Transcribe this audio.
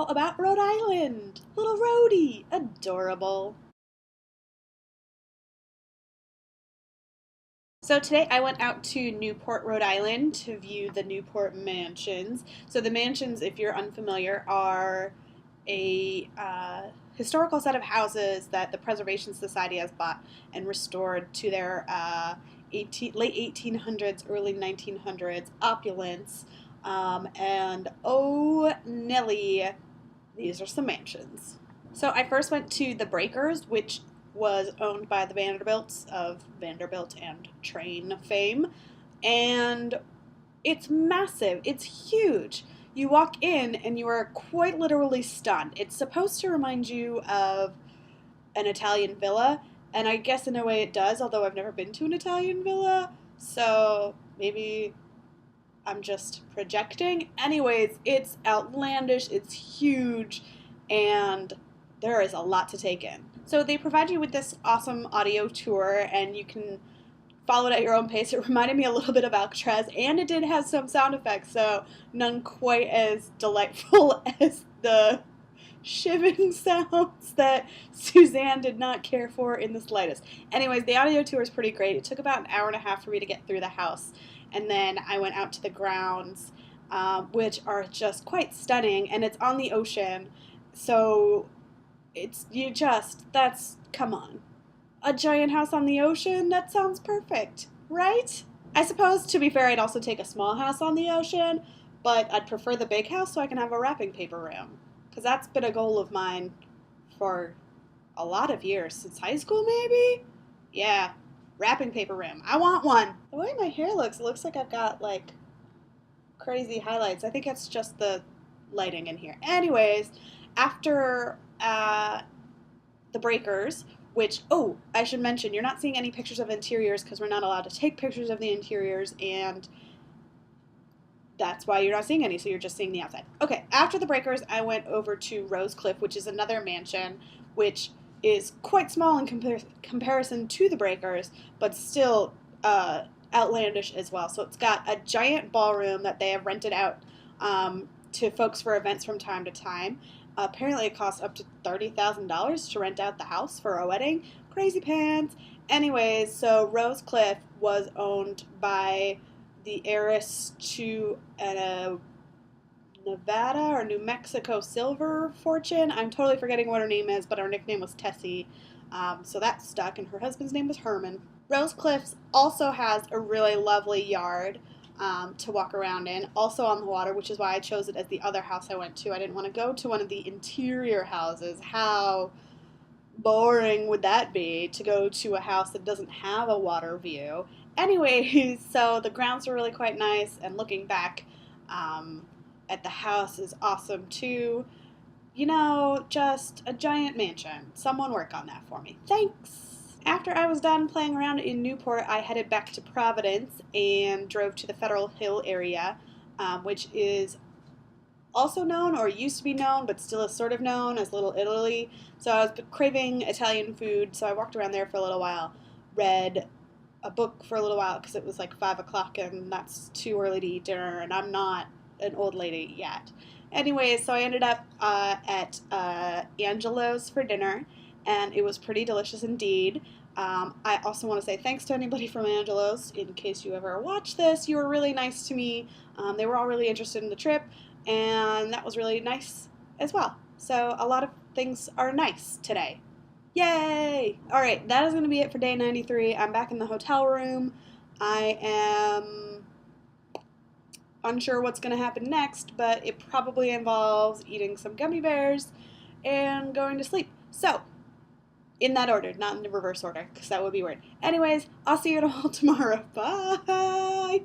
all about Rhode Island. Little Rhodey, adorable. So today I went out to Newport, Rhode Island to view the Newport Mansions. So the mansions, if you're unfamiliar, are a historical set of houses that the Preservation Society has bought and restored to their late 1800s, early 1900s opulence. And oh, Nelly, these are some mansions. So I first went to the Breakers, which was owned by the Vanderbilts of Vanderbilt and Train fame. And it's massive. It's huge. You walk in and you are quite literally stunned. It's supposed to remind you of an Italian villa, and I guess in a way it does, although I've never been to an Italian villa, so maybe I'm just projecting. Anyways, it's outlandish, it's huge, and there is a lot to take in. So they provide you with this awesome audio tour, and you can follow it at your own pace. It reminded me a little bit of Alcatraz, and it did have some sound effects, so none quite as delightful as the shivving sounds that Suzanne did not care for in the slightest. Anyways, the audio tour is pretty great. It took about an hour and a half for me to get through the house, and then I went out to the grounds, which are just quite stunning, and it's on the ocean, so come on. A giant house on the ocean? That sounds perfect, right? I suppose, to be fair, I'd also take a small house on the ocean, but I'd prefer the big house so I can have a wrapping paper room. Because that's been a goal of mine for a lot of years, since high school maybe? Yeah, wrapping paper room. I want one. The way my hair looks, it looks like I've got like crazy highlights. I think it's just the lighting in here. Anyways, after the Breakers, which, oh, I should mention, you're not seeing any pictures of interiors because we're not allowed to take pictures of the interiors, and that's why you're not seeing any, so you're just seeing the outside. Okay, after the Breakers, I went over to Rose Cliff, which is another mansion, which is quite small in comparison to the Breakers, but still outlandish as well. So it's got a giant ballroom that they have rented out to folks for events from time to time. Apparently it costs up to $30,000 to rent out the house for a wedding. Crazy pants. Anyways, so Rose Cliff was owned by the heiress to a Nevada or New Mexico silver fortune. I'm totally forgetting what her name is, but her nickname was Tessie. So that stuck, and her husband's name was Herman. Rose Cliffs also has a really lovely yard to walk around in, also on the water, which is why I chose it as the other house I went to. I didn't want to go to one of the interior houses. How boring would that be, to go to a house that doesn't have a water view? Anyways, so the grounds are really quite nice, and looking back at the house is awesome too. You know, just a giant mansion. Someone work on that for me. Thanks! After I was done playing around in Newport, I headed back to Providence and drove to the Federal Hill area, which is also known, or used to be known, but still is sort of known as Little Italy. So I was craving Italian food, so I walked around there for a little while, read a book for a little while because it was like 5 o'clock and that's too early to eat dinner, and I'm not an old lady yet. Anyways, so I ended up at Angelo's for dinner, and it was pretty delicious indeed. I also want to say thanks to anybody from Angelo's. In case you ever watch this, you were really nice to me. They were all really interested in the trip, and that was really nice as well. So a lot of things are nice today. Yay! Alright, that is going to be it for day 93. I'm back in the hotel room. I am unsure what's going to happen next, but it probably involves eating some gummy bears and going to sleep. So, in that order, not in the reverse order, because that would be weird. Anyways, I'll see you all tomorrow. Bye!